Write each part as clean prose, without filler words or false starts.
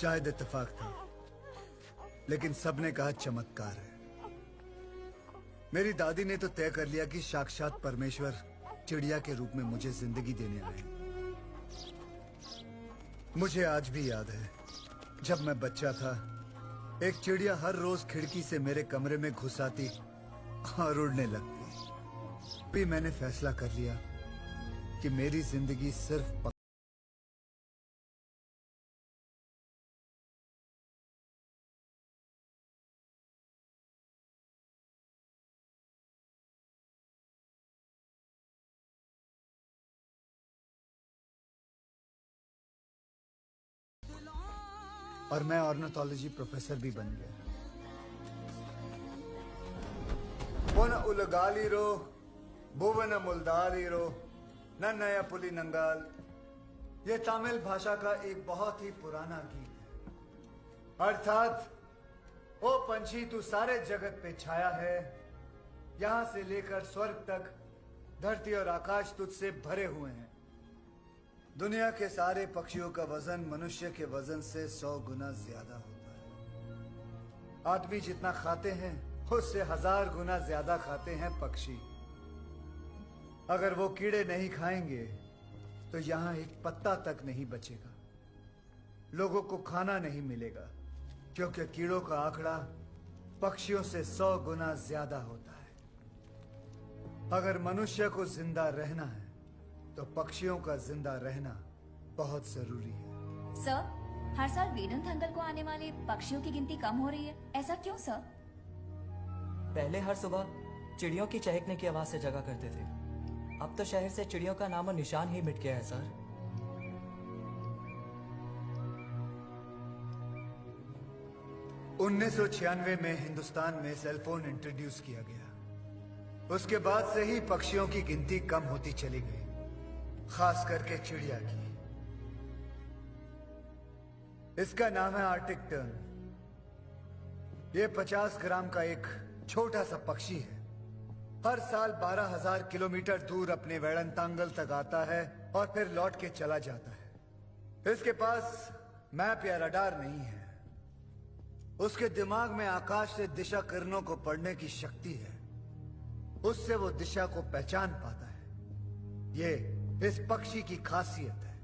शायद इत्तेफाक था, लेकिन सबने कहा चमत्कार है। मेरी दादी ने तो तय कर लिया कि साक्षात परमेश्वर चिड़िया के रूप में मुझे जिंदगी देने आए। मुझे आज भी याद है, जब मैं बच्चा था, एक चिड़िया हर रोज खिड़की से मेरे कमरे में घुस आती और उड़ने लगती। भी मैंने फैसला कर लिया कि मेरी जिंदगी सिर्फ और मैं ऑर्निथोलॉजी प्रोफेसर भी बन गया। पोन उलगालीरो भुवन मुल्दालीरो नन्नया पुली नंगाल, ये तमिल भाषा का एक बहुत ही पुराना गीत है। अर्थात, ओ पंछी तू सारे जगत पे छाया है, यहां से लेकर स्वर्ग तक धरती और आकाश तुझसे भरे हुए हैं। दुनिया के सारे पक्षियों का वजन मनुष्य के वजन से 100 गुना ज्यादा होता है। आदमी जितना खाते हैं उससे 1000 गुना ज्यादा खाते हैं पक्षी। अगर वो कीड़े नहीं खाएंगे तो यहाँ एक पत्ता तक नहीं बचेगा। लोगों को खाना नहीं मिलेगा, क्योंकि कीड़ों का आंकड़ा पक्षियों से 100 गुना ज्यादा होता है। अगर मनुष्य को जिंदा रहना है तो पक्षियों का जिंदा रहना बहुत जरूरी है। सर, हर साल वेदांत अंकल को आने वाले पक्षियों की गिनती कम हो रही है, ऐसा क्यों सर? पहले हर सुबह चिड़ियों की चहकने की आवाज से जगा करते थे, अब तो शहर से चिड़ियों का नामो निशान ही मिट गया है सर। –1996 में हिंदुस्तान में सेलफोन इंट्रोड्यूस किया गया। उसके बाद से ही पक्षियों की गिनती कम होती चली गई, खास करके चिड़िया की। इसका नाम है आर्टिक टर्न। ये 50 ग्राम का एक छोटा सा पक्षी है। हर साल 12,000 किलोमीटर दूर अपने वेड़ंतांगल तक आता है और फिर लौट के चला जाता है। इसके पास मैप या रडार नहीं है। उसके दिमाग में आकाश से दिशा किरणों को पढ़ने की शक्ति है। उससे वो दिशा को पहचान पाता है। ये इस पक्षी की खासियत है।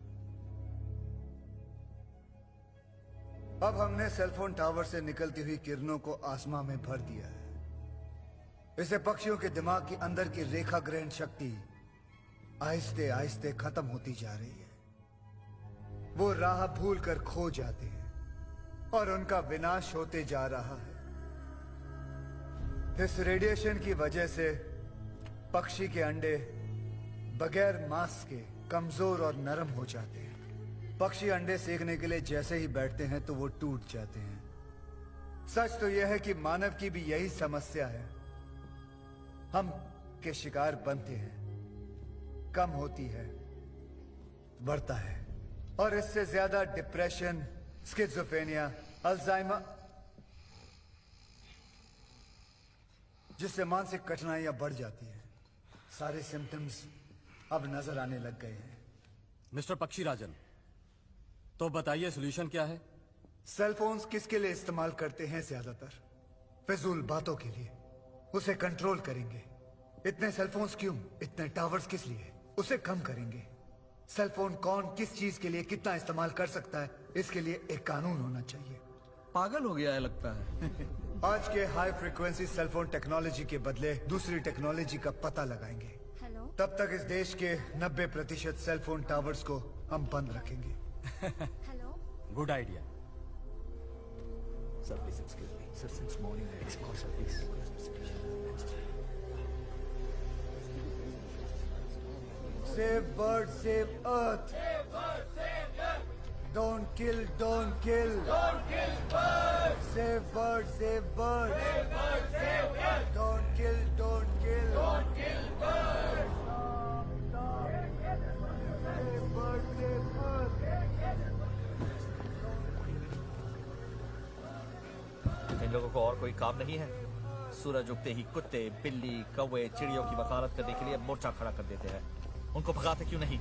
अब हमने सेलफोन टावर से निकलती हुई किरणों को आसमां में भर दिया है। इससे पक्षियों के दिमाग के अंदर की रेखा ग्रहण शक्ति आहिस्ते आहिस्ते खत्म होती जा रही है। वो राह भूल कर खो जाते हैं और उनका विनाश होते जा रहा है। इस रेडिएशन की वजह से पक्षी के अंडे बगैर मांस के कमजोर और नरम हो जाते हैं। पक्षी अंडे सेकने के लिए जैसे ही बैठते हैं तो वो टूट जाते हैं। सच तो यह है कि मानव की भी यही समस्या है। हम के शिकार बनते हैं, कम होती है, बढ़ता है, और इससे ज्यादा डिप्रेशन, स्किज़ोफ्रेनिया, अल्जाइमर, जिससे मानसिक कठिनाइयां बढ़ जाती हैं। सारे सिम्टम्स अब नजर आने लग गए हैं। मिस्टर पक्षीराजन, तो बताइए सॉल्यूशन क्या है? सेलफोन्स किसके लिए इस्तेमाल करते हैं? ज्यादातर फिजूल बातों के लिए। उसे कंट्रोल करेंगे। इतने सेलफोन्स क्यों? इतने टावर्स किस लिए? उसे कम करेंगे। सेलफोन कौन किस चीज के लिए कितना इस्तेमाल कर सकता है, इसके लिए एक कानून होना चाहिए। पागल हो गया है लगता है। आज के हाई फ्रीक्वेंसी सेलफोन टेक्नोलॉजी के बदले दूसरी टेक्नोलॉजी का पता लगाएंगे। तब तक इस देश के 90% सेलफोन टावर्स को हम बंद रखेंगे। Hello, good idea. Sir, please excuse me. Sir, since morning I have called, sir, please. Save bird, save earth. Save bird, save earth. Don't kill, don't kill. Don't kill birds. Save bird, save bird. Save bird, save earth. Don't kill, don't kill. Don't kill birds. Save bird, save earth. इन लोगों को और कोई काम नहीं है? सूरज उगते ही कुत्ते, बिल्ली, कौवे, चिड़ियों की वकालत करने के लिए मोर्चा खड़ा कर देते हैं। उनको भगाते क्यों नहीं?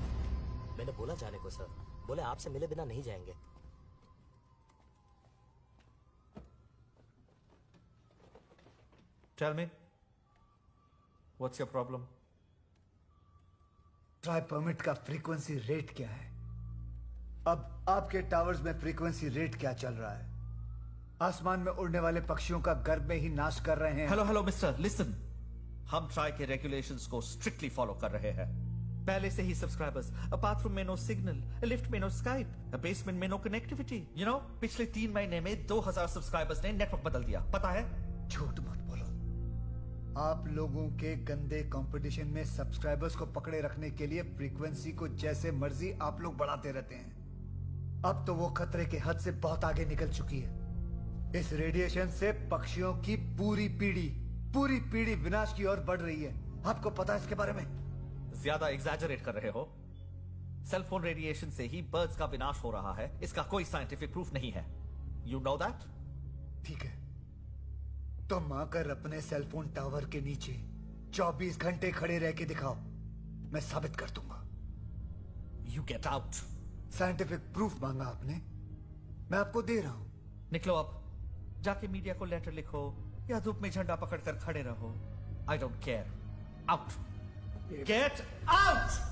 मैंने बोला जाने को सर, बोले आपसे मिले बिना नहीं जाएंगे। Tell me what's your problem? TRAI permit का फ्रीक्वेंसी रेट क्या है? अब आपके टावर्स में फ्रीक्वेंसी रेट क्या चल रहा है? आसमान में उड़ने वाले पक्षियों का गर्भ में ही नाश कर रहे हैं। Hello mister, listen. हम ट्राई के रेगुलेशंस को स्ट्रिक्टली फॉलो कर रहे हैं। पहले से ही सब्सक्राइबर्स, बाथरूम में नो सिग्नल, लिफ्ट में नो स्काइप, बेसमेंट में नो कनेक्टिविटी। यू नो, पिछले 3 महीने में 2000 सब्सक्राइबर्स ने नेटवर्क बदल दिया, पता है? झूठ मत बोलो। आप लोगों के गंदे कंपटीशन में सब्सक्राइबर्स को पकड़े रखने के लिए फ्रीक्वेंसी को जैसे मर्जी आप लोग बढ़ाते रहते हैं। अब तो वो खतरे के हद से बहुत आगे निकल चुकी है। इस रेडिएशन से पक्षियों की पूरी पीढ़ी विनाश की ओर बढ़ रही है। आपको पता है इसके बारे में? ज्यादा एग्जैजरेट कर रहे हो। सेलफोन रेडिएशन से ही बर्ड्स का विनाश हो रहा है, इसका कोई साइंटिफिक प्रूफ नहीं है। You know that? ठीक है, तुम आकर अपने सेलफोन टावर के नीचे 24 घंटे खड़े रह के दिखाओ, मैं साबित कर दूंगा। You get out. Scientific proof मांगा आपने, मैं आपको दे रहा हूं। निकलो अब, जाके मीडिया को लेटर लिखो या धूप में झंडा पकड़कर खड़े रहो। I don't care. Out, get out.